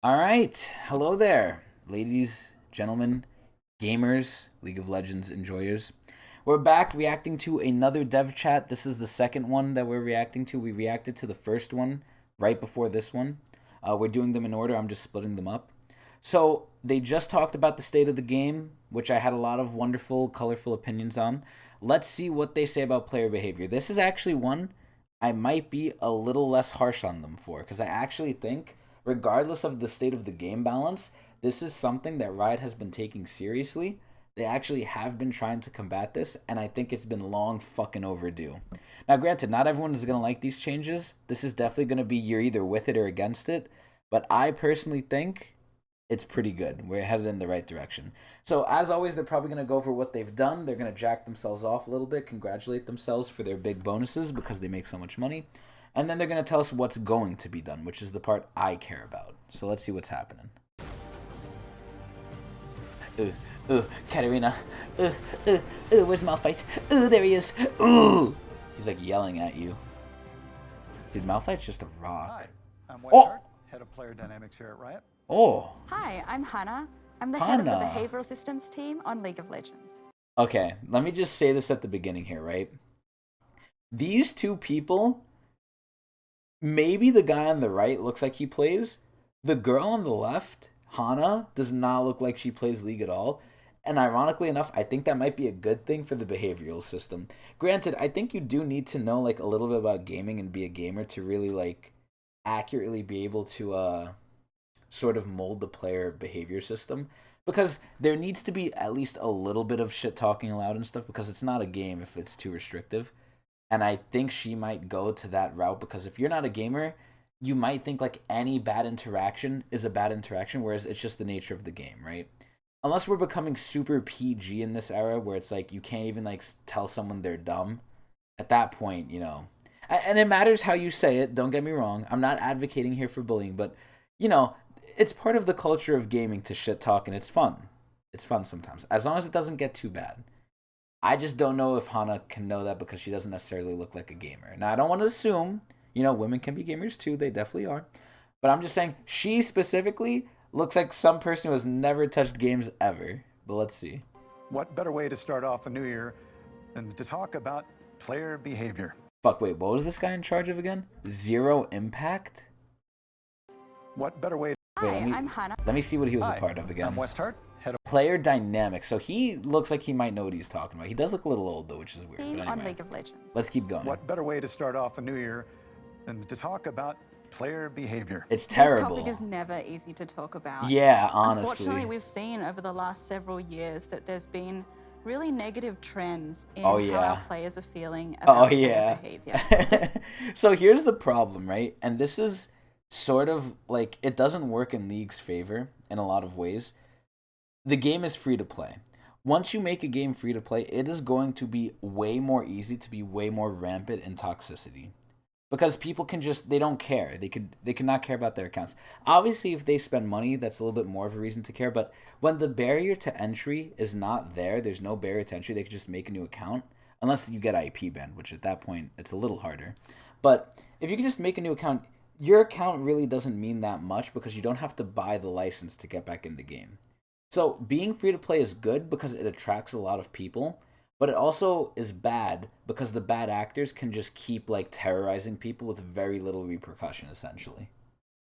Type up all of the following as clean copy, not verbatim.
All right. Hello there, ladies, gentlemen, gamers, League of Legends enjoyers. We're back reacting to another dev chat. This is the second one that we're reacting to. We reacted to the first one right before this one. We're doing them in order. I'm just splitting them up. So they just talked about the state of the game, which I had a lot of wonderful, colorful opinions on. Let's see what they say about player behavior. This is actually one I might be a little less harsh on them for, because I actually think, regardless of the state of the game balance, this is something that Riot has been taking seriously. They actually have been trying to combat this, and I think it's been long fucking overdue. Now, granted, not everyone is going to like these changes. This is definitely going to be you're either with it or against it, but I personally think it's pretty good. We're headed in the right direction. So, as always, they're probably going to go over what they've done. They're going to jack themselves off a little bit, congratulate themselves for their big bonuses because they make so much money. And then they're going to tell us what's going to be done, which is the part I care about. So, let's see what's happening. Katarina. Where's Malphite? There he is. He's like yelling at you. Dude, Malphite's just a rock. Hi, I'm Westard, head of player dynamics here at Riot. Oh. Hi, I'm Hannah. I'm the head of the behavioral systems team on League of Legends. Okay, let me just say this at the beginning here, right? These two people, maybe the guy on the right looks like he plays. The girl on the left, Hannah, does not look like she plays League at all. And ironically enough, I think that might be a good thing for the behavioral system. Granted, I think you do need to know like a little bit about gaming and be a gamer to really like accurately be able to sort of mold the player behavior system, because there needs to be at least a little bit of shit talking aloud and stuff, because it's not a game if it's too restrictive. And I think she might go to that route, because if you're not a gamer, you might think like any bad interaction is a bad interaction, whereas it's just the nature of the game, right? Unless we're becoming super PG in this era where it's like you can't even like tell someone they're dumb. At that point, you know, and it matters how you say it, don't get me wrong. I'm not advocating here for bullying, but you know, it's part of the culture of gaming to shit talk, and it's fun. It's fun sometimes, as long as it doesn't get too bad. I just don't know if Hana can know that because she doesn't necessarily look like a gamer. Now, I don't want to assume, you know, women can be gamers too. They definitely are. But I'm just saying, she specifically looks like some person who has never touched games ever. But let's see. What better way to start off a new year than to talk about player behavior? Fuck, wait, what was this guy in charge of again? Zero Impact? What better way? Hi, I'm Hannah. Let me see what he was Hi, a part of again. I'm Westard, head of Player dynamics. So he looks like he might know what he's talking about. He does look a little old though, which is weird. Team But on anyway, League of Legends. let's keep going. What better way to start off a new year than to talk about player behavior? It's terrible. This topic is never easy to talk about. Yeah, honestly. Unfortunately, we've seen over the last several years that there's been really negative trends in Oh, how yeah. our players are feeling about yeah. player behavior. So here's the problem, right? And this is sort of like, it doesn't work in League's favor in a lot of ways. The game is free to play. Once you make a game free to play, it is going to be way more easy to be way more rampant in toxicity. Because people can just, they don't care. They could not care about their accounts. Obviously, if they spend money, that's a little bit more of a reason to care. But when the barrier to entry is not there, there's no barrier to entry, they could just make a new account. Unless you get IP banned, which at that point, it's a little harder. But if you can just make a new account, your account really doesn't mean that much because you don't have to buy the license to get back in the game. So being free to play is good because it attracts a lot of people, but it also is bad because the bad actors can just keep like terrorizing people with very little repercussion, essentially.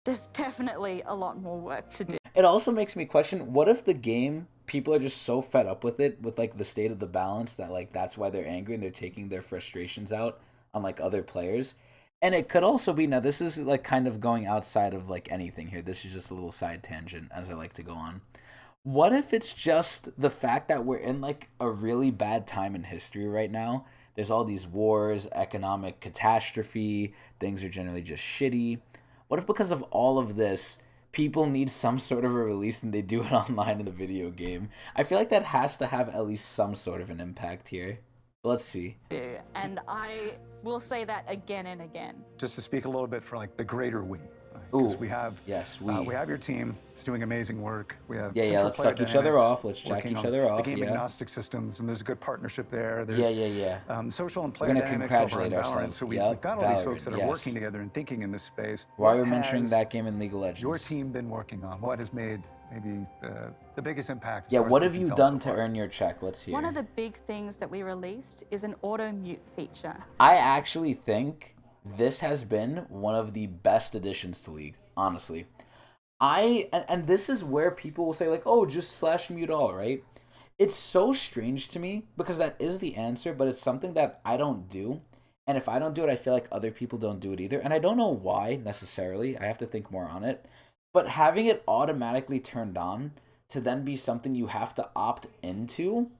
There's definitely a lot more work to do. It also makes me question, what if the game, people are just so fed up with it, with like the state of the balance, that like that's why they're angry and they're taking their frustrations out on like other players. And it could also be, now this is like kind of going outside of like anything here, this is just a little side tangent as I like to go on. What if it's just the fact that we're in like a really bad time in history right now? There's all these wars, economic catastrophe, things are generally just shitty. What if because of all of this, people need some sort of a release and they do it online in the video game? I feel like that has to have at least some sort of an impact here. Let's see. And I will say that again and again. Just to speak a little bit for like the greater we because Ooh, we have we have your team. It's doing amazing work. We have Yeah, let's suck each other off. Let's jack each other off. The game Yeah. agnostic systems, and there's a good partnership there. There's, yeah. Social and We're player gonna dynamics over on congratulate Valorant. ourselves. So Yep, we've got all these folks that are working together and thinking in this space. Why are we mentioning that game in League of Legends? Your team been working on? What has made maybe the biggest impact? Yeah, what have you done to earn your check? Let's hear. One of the big things that we released is an auto mute feature. I actually think this has been one of the best additions to League, honestly. And this is where people will say like, oh, just slash mute all, right? It's so strange to me because that is the answer, but it's something that I don't do. And if I don't do it, I feel like other people don't do it either. And I don't know why necessarily. I have to think more on it. But having it automatically turned on to then be something you have to opt into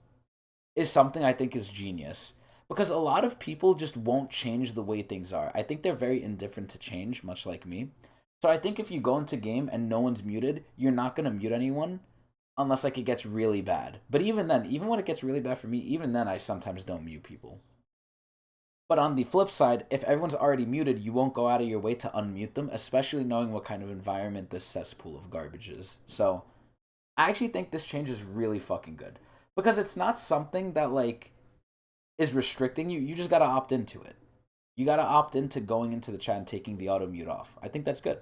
is something I think is genius. Because a lot of people just won't change the way things are. I think they're very indifferent to change, much like me. So I think if you go into game and no one's muted, you're not going to mute anyone unless like it gets really bad. But even then, even when it gets really bad for me, even then I sometimes don't mute people. But on the flip side, if everyone's already muted, you won't go out of your way to unmute them, especially knowing what kind of environment this cesspool of garbage is. So I actually think this change is really fucking good. Because it's not something that like is restricting you. You just got to opt into it. You got to opt into going into the chat and taking the auto mute off. I think that's good.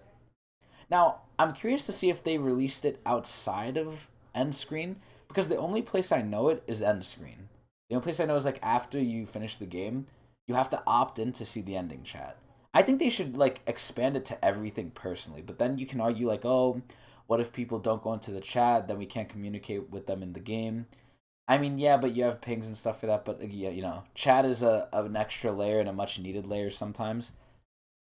Now, I'm curious to see if they released it outside of end screen, because the only place I know it is end screen. The only place I know is like after you finish the game, you have to opt in to see the ending chat. I think they should like expand it to everything personally, but then you can argue like, oh, what if people don't go into the chat, then we can't communicate with them in the game. I mean, yeah, but you have pings and stuff for that, but yeah, you know, chat is an extra layer and a much needed layer sometimes.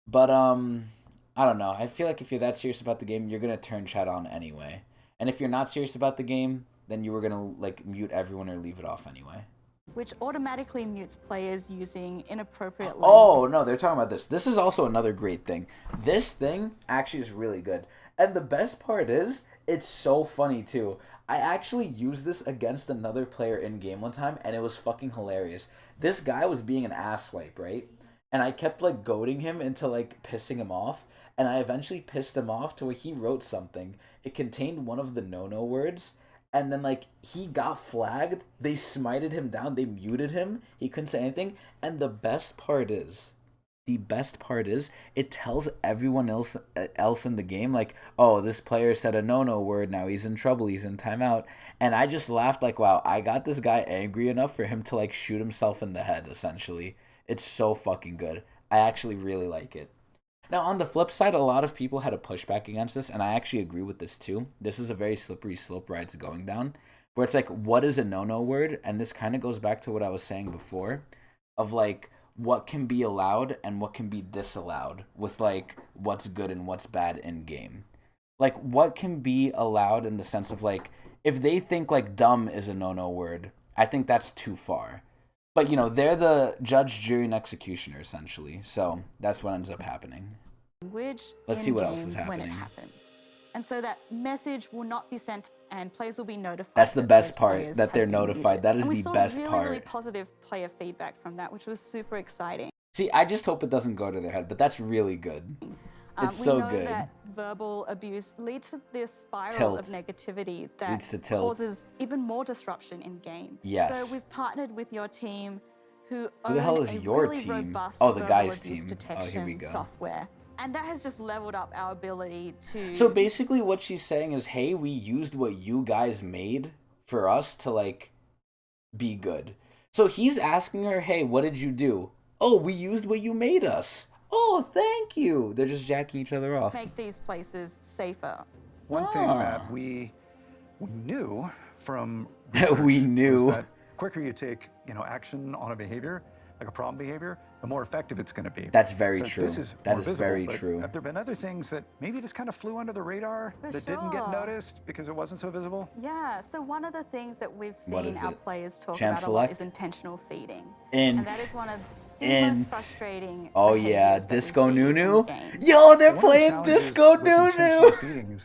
But I don't know. I feel like if you're that serious about the game, you're going to turn chat on anyway. And if you're not serious about the game, then you were going to like mute everyone or leave it off anyway. Which automatically mutes players using inappropriate language. Oh, no, they're talking about this. This is also another great thing. This thing actually is really good. And the best part is, it's so funny too. I actually used this against another player in game one time, and it was fucking hilarious. This guy was being an asswipe, right? And I kept like goading him into like pissing him off, and I eventually pissed him off to where he wrote something. It contained one of the no-no words, and then like he got flagged. They smited him down. They muted him. He couldn't say anything. And the best part is, it tells everyone else in the game, like, oh, this player said a no-no word, now he's in trouble, he's in timeout. And I just laughed like, wow, I got this guy angry enough for him to like shoot himself in the head, essentially. It's so fucking good. I actually really like it. Now, on the flip side, a lot of people had a pushback against this, and I actually agree with this too. This is a very slippery slope where it's going down, where it's like, what is a no-no word? And this kind of goes back to what I was saying before, of like, what can be allowed and what can be disallowed with like what's good and what's bad in game. Like what can be allowed in the sense of like, if they think like dumb is a no-no word, I think that's too far. But you know, they're the judge, jury, and executioner essentially. So that's what ends up happening. Let's see what else is happening. When it happens. And so that message will not be sent and players will be notified. That's the best part, that they're notified. That is the best part. Really positive player feedback from that, which was super exciting. See, I just hope it doesn't go to their head, but that's really good. It's so good. We know that verbal abuse leads to this spiral of negativity that causes even more disruption in game. Yes. So we've partnered with your team who the hell is your really team? Robust oh, the guy's abuse team. Detection Oh, here we go. Software. And that has just leveled up our ability to... So basically what she's saying is, hey, we used what you guys made for us to, like, be good. So he's asking her, hey, what did you do? Oh, we used what you made us. Oh, thank you. They're just jacking each other off. Make these places safer. One thing that we knew from we knew was that quicker you take, action on a behavior, like a problem behavior, the more effective it's going to be. That's very true. That is visible, very true. Have there been other things that maybe just kind of flew under the radar that didn't get noticed because it wasn't so visible? Yeah, so one of the things that we've seen our players talk Champ about select? a lot is intentional feeding. And that is one of the most frustrating. Oh yeah, Disco Nunu. Yo, they're playing Disco Nunu.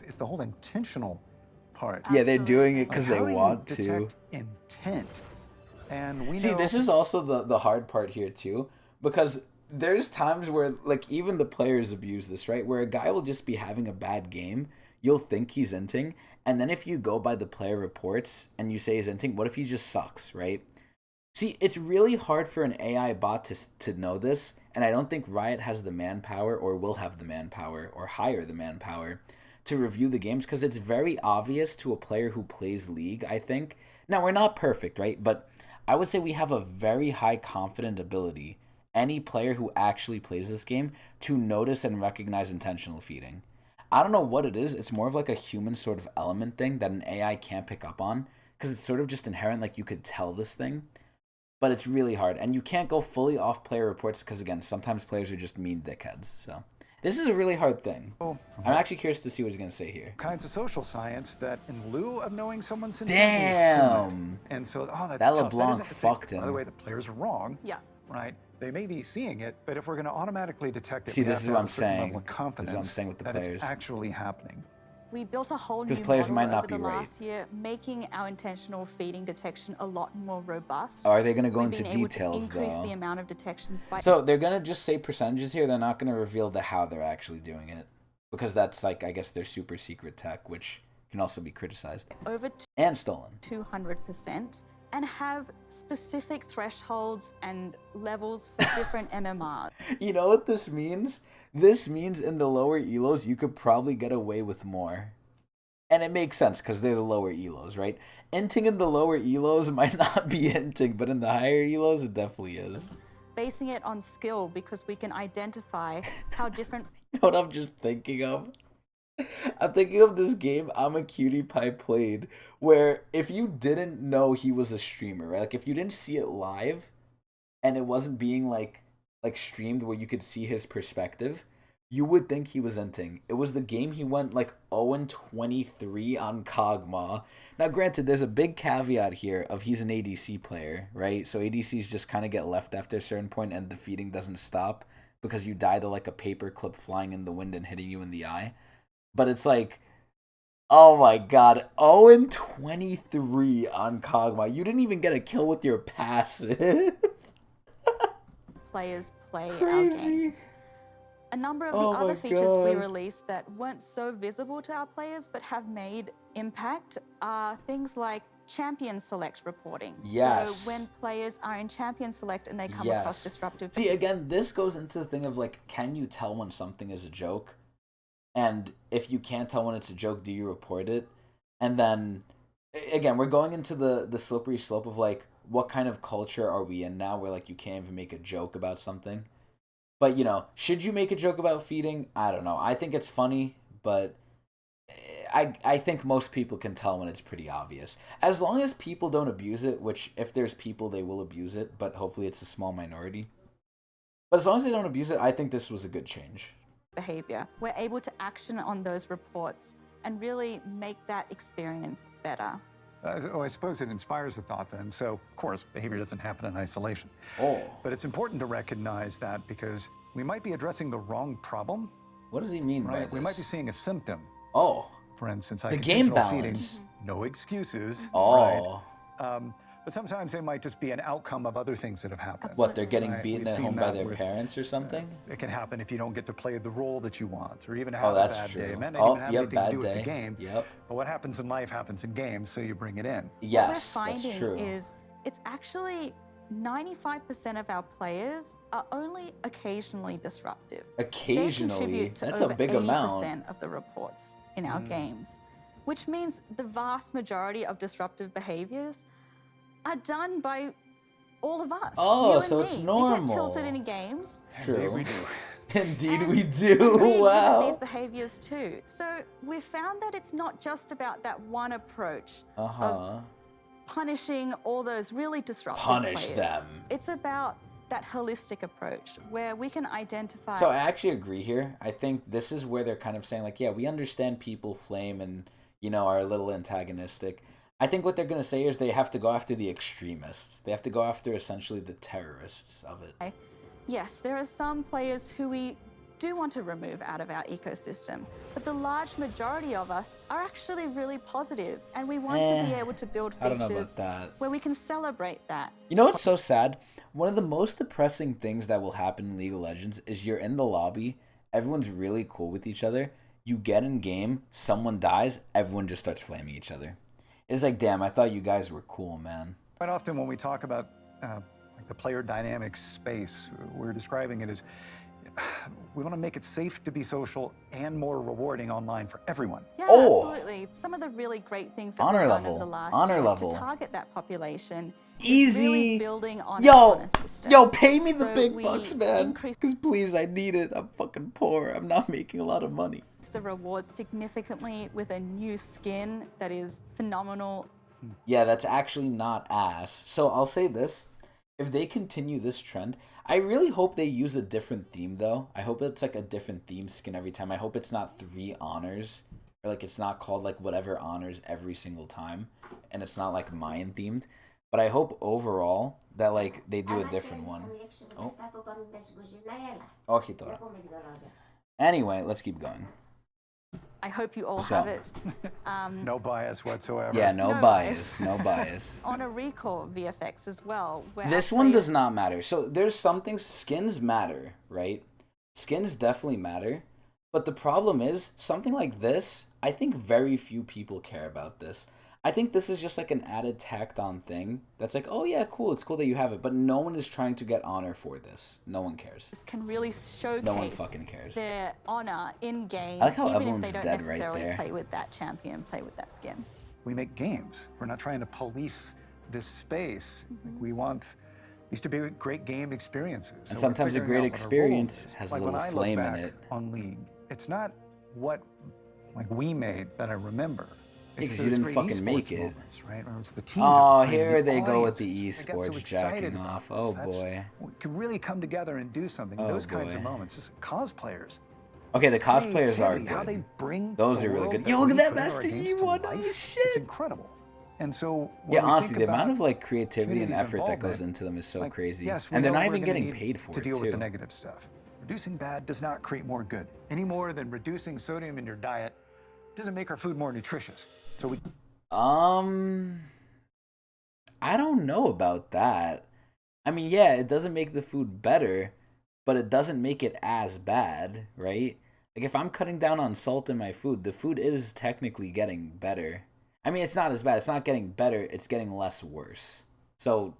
It's the whole intentional part. Yeah, they're doing it because Like, they want to. Detect intent. And we See, know... this is also the hard part here too, because there's times where, like, even the players abuse this, right? Where a guy will just be having a bad game. You'll think he's inting. And then if you go by the player reports and you say he's inting, what if he just sucks, right? See, it's really hard for an AI bot to know this. And I don't think Riot has the manpower or will have the manpower or hire the manpower to review the games, because it's very obvious to a player who plays League, I think. Now, we're not perfect, right? But I would say we have a very high confident ability, any player who actually plays this game, to notice and recognize intentional feeding. I don't know what it is. It's more of like a human sort of element thing that an AI can't pick up on, because it's sort of just inherent, like you could tell this thing. But it's really hard. And you can't go fully off player reports because, again, sometimes players are just mean dickheads. So this is a really hard thing. I'm actually curious to see what he's going to say here. Kinds of social science that, in lieu of knowing someone's intent, damn. And so, that's that tough. LeBlanc fucked him. By the way, the players are wrong. Yeah. Right? They may be seeing it, but if we're going to automatically detect it, see, this is what I'm saying. This is what I'm saying with the players. It's actually happening. We built a whole new Because players model might not over be the right. last year, making our intentional feeding detection a lot more robust. Are they going to go We've into been able details, to increase though? the amount of detections by... So they're going to just say percentages here. They're not going to reveal the how they're actually doing it. Because that's, like, I guess their super secret tech, which can also be criticized. Over and stolen. 200%. And have specific thresholds and levels for different MMRs. You know what this means? This means in the lower elos, you could probably get away with more. And it makes sense because they're the lower elos, right? Inting in the lower elos might not be inting, but in the higher elos, it definitely is. Basing it on skill because we can identify how different... You know what I'm just thinking of? I'm thinking of this game I'm a Cutie Pie played, where if you didn't know he was a streamer, right? Like if you didn't see it live and it wasn't being like streamed where you could see his perspective, you would think he was inting. It was the game he went like 0-23 on Kog'Maw. Now granted, there's a big caveat here of he's an ADC player, right? So ADCs just kind of get left after a certain point and the feeding doesn't stop because you die to like a paper clip flying in the wind and hitting you in the eye. But it's like, oh my god, 0-23 on Kog'Maw. You didn't even get a kill with your passive. Players play Crazy. our games. A number of the other features we released that weren't so visible to our players but have made impact are things like champion select reporting. Yes. So when players are in champion select and they come across disruptive... See, again, this goes into the thing of like, can you tell when something is a joke? And if you can't tell when it's a joke, do you report it? And then, again, we're going into the slippery slope of, like, what kind of culture are we in now where, like, you can't even make a joke about something? But, you know, should you make a joke about feeding? I don't know. I think it's funny, but I think most people can tell when it's pretty obvious. As long as people don't abuse it, which if there's people, they will abuse it, but hopefully it's a small minority. But as long as they don't abuse it, I think this was a good change. Behavior. We're able to action on those reports and really make that experience better. I suppose it inspires a thought then. So, of course, behavior doesn't happen in isolation. Oh. But it's important to recognize that because we might be addressing the wrong problem. What does he mean by this? We might be seeing a symptom. Oh. For instance, the game balance. Feeding, no excuses. Oh. Right? But sometimes they might just be an outcome of other things that have happened. Absolutely. What, they're getting beaten at home by their parents or something? It can happen if you don't get to play the role that you want, or even have a bad day. It might not even have anything to do with the game. Yep. But what happens in life happens in games, so you bring it in. Yes, what we're that's finding true. is it's actually 95% of our players are only occasionally disruptive. Occasionally? That's over a big 80% amount. of the reports in our games, which means the vast majority of disruptive behaviors are done by all of us. Oh, you so and it's me. normal. We get tilted in games. True. We do. Indeed And we do. we Wow. exhibit these behaviors too. So we found that it's not just about that one approach of punishing all those really disruptive Punish players. them. It's about that holistic approach where we can identify... So I actually agree here. I think this is where they're kind of saying, like, yeah, we understand people flame and, you know, are a little antagonistic. I think what they're going to say is they have to go after the extremists. They have to go after essentially the terrorists of it. Yes, there are some players who we do want to remove out of our ecosystem. But the large majority of us are actually really positive, and we want to be able to build I don't know features about that. where we can celebrate that. You know what's so sad? One of the most depressing things that will happen in League of Legends is you're in the lobby, everyone's really cool with each other, you get in game, someone dies, everyone just starts flaming each other. It's like, damn, I thought you guys were cool, man. Quite often when we talk about like the player dynamics space, we're describing it as we want to make it safe to be social and more rewarding online for everyone. Yeah, Oh. absolutely. Some of the really great things that Honor we've level. done over the last Honor year level. to target that population Easy. is really building on Yo, a honor system. yo, pay me the So big we bucks, man. increase Because please, I need it. I'm fucking poor. I'm not making a lot of money. the rewards significantly with a new skin that is phenomenal. Yeah, that's actually not ass. So I'll say this. If they continue this trend, I really hope they use a different theme, though. I hope it's like a different theme skin every time. I hope it's not 3 honors. Or like it's not called like whatever honors every single time. And it's not like Mayan themed. But I hope overall that like they do a different one. Oh, Hitora. Anyway, let's keep going. I hope you all So. have it. No bias whatsoever. Yeah, no No bias. bias. No bias. On a recall VFX as well. Where This our one players- does not matter. So there's some things, skins matter, right? Skins definitely matter. But the problem is, something like this, I think very few people care about this. I think this is just like an added tacked on thing that's like, oh yeah, cool, it's cool that you have it. But no one is trying to get honor for this. No one cares. can really showcase No one fucking cares. their honor in game, I like how even if everyone's they don't dead right necessarily there. play with that champion, play with that skin. We make games. We're not trying to police this space. Like, we want these to be great game experiences. And So we're sometimes a figuring great out what our experience role is. has a Like little when I look flame in back it. on League, it's not what like we made that I remember. It's 'cause you those didn't great fucking esports make it. moments, right? Or it's the teams that Oh, were playing, here they go with audiences. the I got so esports excited jacking about off. this. Oh That's- boy. we can really come together and do something. Oh, Those kinds of boy. moments, just cosplayers. Okay, the cosplayers are Creativity, How they good. bring Those the are really world good. Yo, look at we that put in our Master games Yi to one. Oh, life. shit. It's incredible. And so when Yeah, we honestly, think the amount about of like creativity and community's effort that goes involvement, into them is so like, crazy. yes, we And they're know not we're even gonna getting need paid for to it deal with the too. negative stuff. Reducing bad does not create more good. Any more than reducing sodium in your diet doesn't make our food more nutritious. So we I don't know about that. I mean, yeah, it doesn't make the food better, but it doesn't make it as bad, right? Like if I'm cutting down on salt in my food, the food is technically getting better. I mean, it's not as bad. It's not getting better. It's getting less worse. So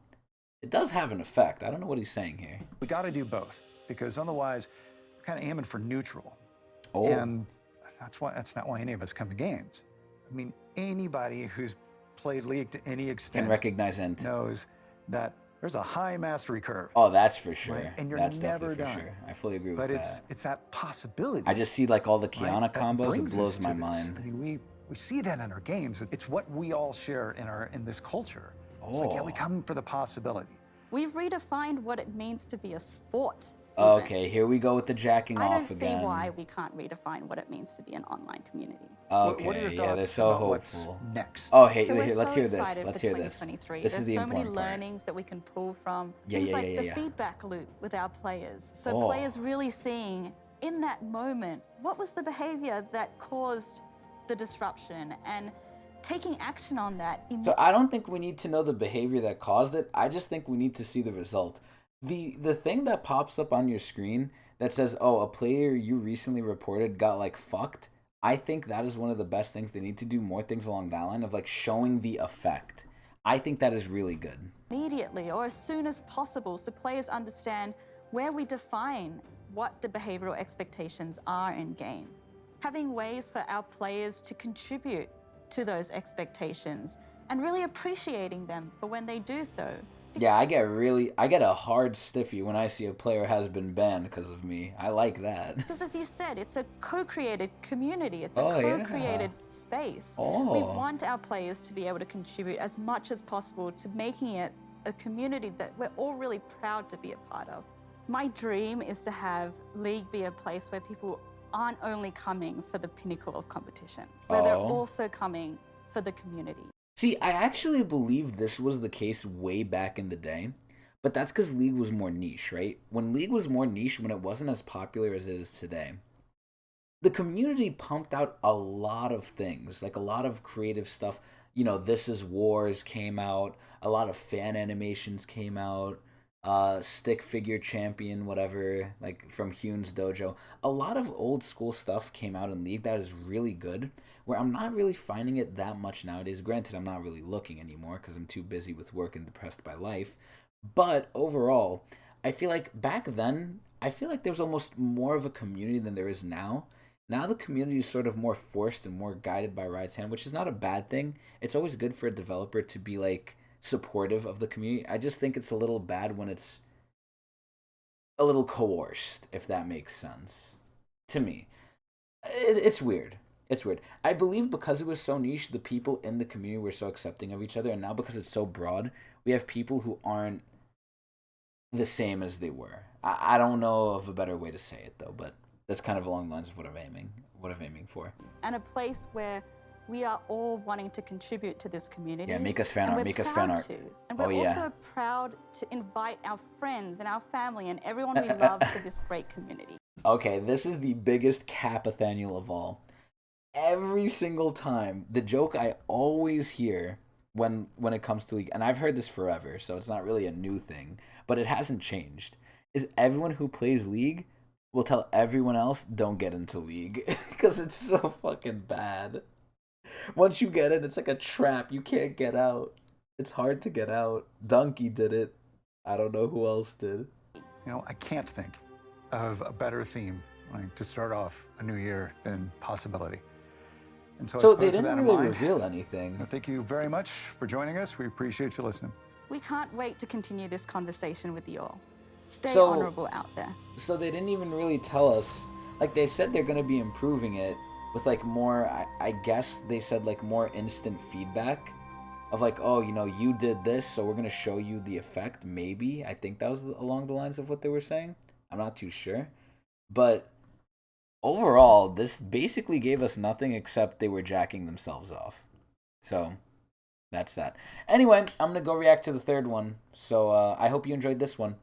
it does have an effect. I don't know what he's saying here. got to do both because otherwise we're kind of aiming for neutral. Oh, And that's not why any of us come to games. I mean, anybody who's played League to any can extent recognize int. knows that there's a high mastery curve. Oh, that's for sure. Right? And you're That's never definitely for done. sure. I fully agree with But that. it's that possibility. I just see like all the right, Kiana that combos. It brings us blows to my this. mind. I mean, we see that in our games. It's what we all share in this culture. It's like, yeah, we Oh. come for the possibility. We've redefined what it means to be a sport. even. Okay, here we go with the jacking I don't off see again. why we can't redefine what it means to be an online community. Okay, what are your yeah, thoughts they're so about what's hopeful. next? Oh, hey, So we're here, let's so hear this. excited Let's for hear this. 2023. This There's is the so many important part. learnings that we can pull from Yeah, things yeah, like yeah, the yeah. feedback loop with our players. So Oh. players really seeing in that moment what was the behavior that caused the disruption and taking action on that. So I don't think we need to know the behavior that caused it. I just think we need to see the result. The thing that pops up on your screen that says, "Oh, a player you recently reported got like fucked." I think that is one of the best things. They need to do more things along that line of like showing the effect. I think that is really good. immediately or as soon as possible so players understand where we define what the behavioral expectations are in game. Having ways for our players to contribute to those expectations and really appreciating them for when they do so. Yeah, I get a hard stiffy when I see a player has been banned because of me. I like that. Because as you said, it's a co-created community. It's a Oh, yeah. co-created space. Oh. We want our players to be able to contribute as much as possible to making it a community that we're all really proud to be a part of. My dream is to have League be a place where people aren't only coming for the pinnacle of competition, where they're Oh. also coming for the community. See, I actually believe this was the case way back in the day, But that's because League was more niche, right? When League was more niche, when it wasn't as popular as it is today, the community pumped out a lot of things, like a lot of creative stuff. This Is Wars came out, a lot of fan animations came out, stick figure champion, whatever, like from Hune's Dojo. A lot of old school stuff came out in League that is really good, where I'm not really finding it that much nowadays. Granted, I'm not really looking anymore because I'm too busy with work and depressed by life. But overall, I feel like back then, I feel like there was almost more of a community than there is now. Now the community is sort of more forced and more guided by Riot's hand, which is not a bad thing. It's always good for a developer to be like supportive of the community. I just think it's a little bad when it's a little coerced, if that makes sense. To me, it's weird. It's weird. I believe because it was so niche, the people in the community were so accepting of each other, and now because it's so broad, we have people who aren't the same as they were. I don't know of a better way to say it though, but that's kind of along the lines of what I'm aiming for. And a place where we are all wanting to contribute to this community. Yeah, make us fan art. Make us fan art. And we're also proud to invite our friends and our family and everyone we love to this great community. Okay, this is the biggest Capathaniel of all. Every single time, the joke I always hear when it comes to League, and I've heard this forever, so it's not really a new thing, but it hasn't changed, is everyone who plays League will tell everyone else don't get into League because it's so fucking bad. Once you get in, it's like a trap. You can't get out. It's hard to get out. Donkey did it. I don't know who else did. I can't think of a better theme to start off a new year than possibility. And so they didn't really reveal anything. Thank you very much for joining us. We appreciate you listening. We can't wait to continue this conversation with you all. Stay honorable out there. So they didn't even really tell us. Like, they said they're going to be improving it with, like, more, I guess they said, like, more instant feedback of, like, oh, you did this, so we're going to show you the effect, maybe. I think that was along the lines of what they were saying. I'm not too sure. But overall, this basically gave us nothing except they were jacking themselves off. So that's that. Anyway, I'm going to go react to the third one. So I hope you enjoyed this one.